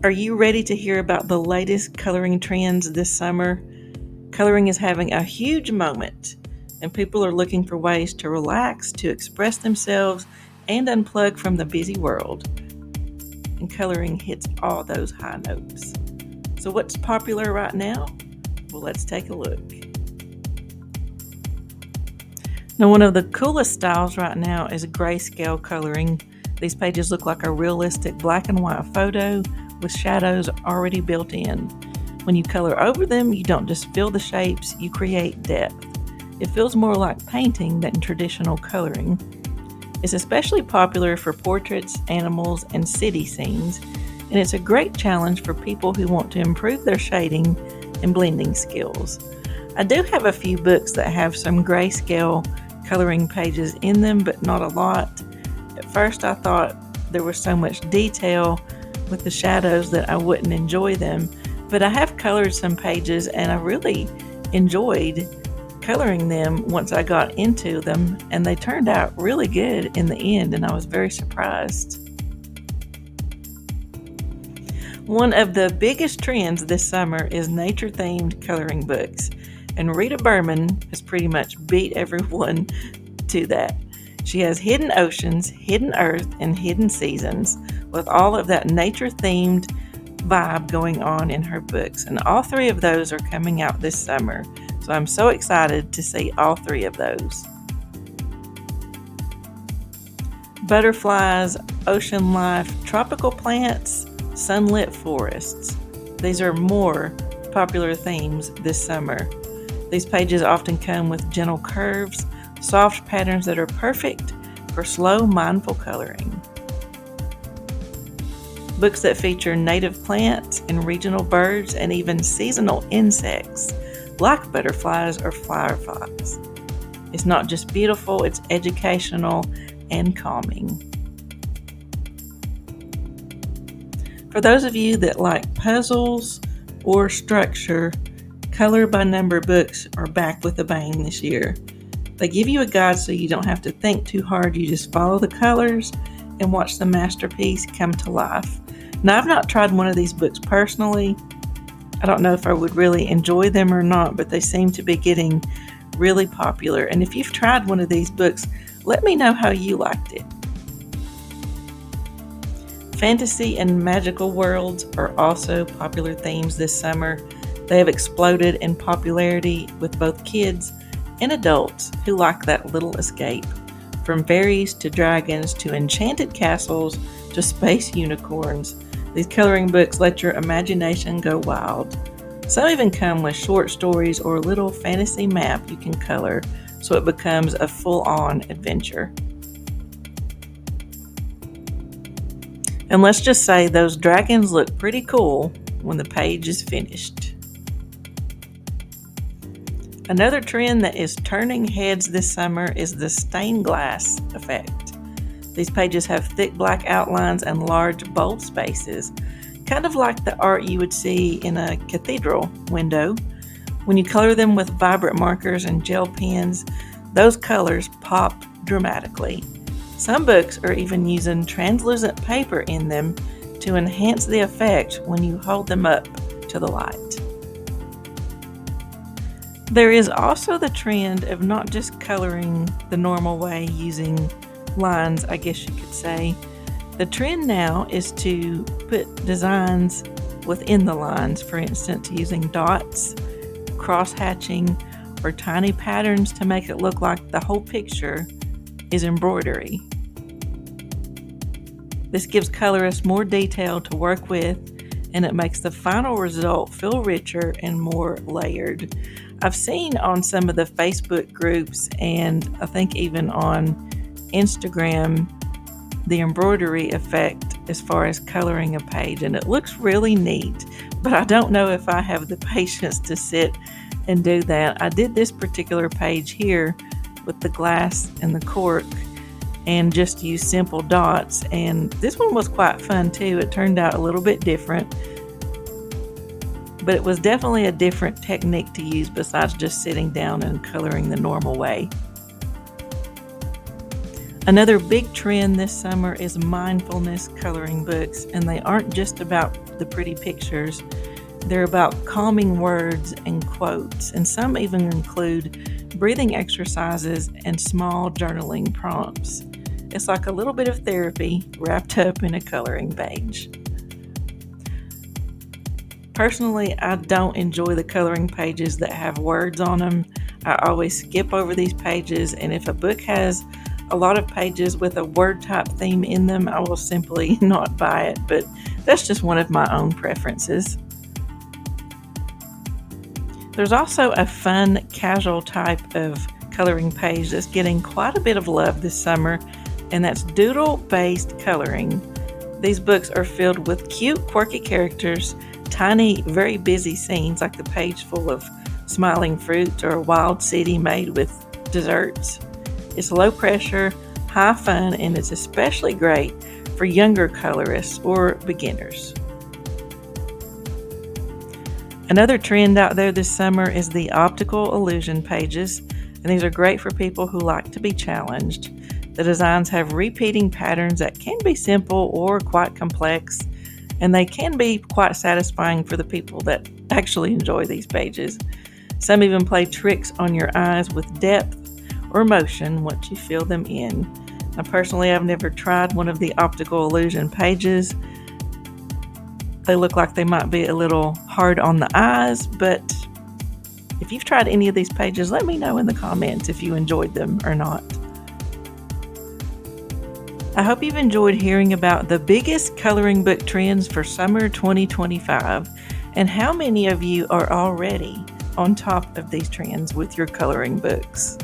Are you ready to hear about the latest coloring trends this summer? Coloring is having a huge moment, and people are looking for ways to relax, to express themselves, and unplug from the busy world. And coloring hits all those high notes. So, what's popular right now? Well, let's take a look. Now, one of the coolest styles right now is grayscale coloring. These pages look like a realistic black and white photo with shadows already built in. When you color over them, you don't just fill the shapes, you create depth. It feels more like painting than traditional coloring. It's especially popular for portraits, animals, and city scenes, and it's a great challenge for people who want to improve their shading and blending skills. I do have a few books that have some grayscale coloring pages in them, but not a lot. At first I thought there was so much detail with the shadows that I wouldn't enjoy them, but I have colored some pages and I really enjoyed coloring them once I got into them, and they turned out really good in the end, and I was very surprised. One of the biggest trends this summer is nature-themed coloring books, and Rita Berman has pretty much beat everyone to that. She has hidden oceans, hidden earth, and hidden seasons with all of that nature-themed vibe going on in her books, and all three of those are coming out this summer. So I'm so excited to see all three of those. Butterflies, ocean life, tropical plants, sunlit forests. These are more popular themes this summer. These pages often come with gentle curves, soft patterns that are perfect for slow, mindful coloring. Books that feature native plants and regional birds and even seasonal insects like butterflies or fireflies. It's not just beautiful, it's educational and calming. For those of you that like puzzles or structure, Color by Number books are back with a bang this year. They give you a guide so you don't have to think too hard. You just follow the colors and watch the masterpiece come to life. Now, I've not tried one of these books personally. I don't know if I would really enjoy them or not, but they seem to be getting really popular. And if you've tried one of these books, let me know how you liked it. Fantasy and magical worlds are also popular themes this summer. They have exploded in popularity with both kids and adults who like that little escape. From fairies to dragons to enchanted castles to space unicorns, these coloring books let your imagination go wild. Some even come with short stories or a little fantasy map you can color, so it becomes a full-on adventure. And let's just say those dragons look pretty cool when the page is finished. Another trend that is turning heads this summer is the stained glass effect. These pages have thick black outlines and large bold spaces, kind of like the art you would see in a cathedral window. When you color them with vibrant markers and gel pens, those colors pop dramatically. Some books are even using translucent paper in them to enhance the effect when you hold them up to the light. There is also the trend of not just coloring the normal way using lines, I guess you could say. The trend now is to put designs within the lines, for instance, using dots, cross-hatching, or tiny patterns to make it look like the whole picture is embroidery. This gives colorists more detail to work with, and it makes the final result feel richer and more layered. I've seen on some of the Facebook groups, and I think even on Instagram, the embroidery effect as far as coloring a page, and it looks really neat, but I don't know if I have the patience to sit and do that. I did this particular page here with the glass and the cork and just use simple dots, and this one was quite fun too. It turned out a little bit different, but it was definitely a different technique to use besides just sitting down and coloring the normal way. Another big trend this summer is mindfulness coloring books, and they aren't just about the pretty pictures. They're about calming words and quotes, and some even include breathing exercises and small journaling prompts. It's like a little bit of therapy wrapped up in a coloring page. Personally, I don't enjoy the coloring pages that have words on them. I always skip over these pages, and if a book has a lot of pages with a word type theme in them, I will simply not buy it, but that's just one of my own preferences. There's also a fun, casual type of coloring page that's getting quite a bit of love this summer, and that's doodle-based coloring. These books are filled with cute, quirky characters, tiny, very busy scenes like the page full of smiling fruit or a wild city made with desserts. It's low pressure, high fun, and it's especially great for younger colorists or beginners. Another trend out there this summer is the optical illusion pages, and these are great for people who like to be challenged. The designs have repeating patterns that can be simple or quite complex, and they can be quite satisfying for the people that actually enjoy these pages. Some even play tricks on your eyes with depth or motion once you fill them in. Now, personally, I've never tried one of the optical illusion pages. They look like they might be a little hard on the eyes, but if you've tried any of these pages, let me know in the comments if you enjoyed them or not. I hope you've enjoyed hearing about the biggest coloring book trends for summer 2025 and how many of you are already on top of these trends with your coloring books.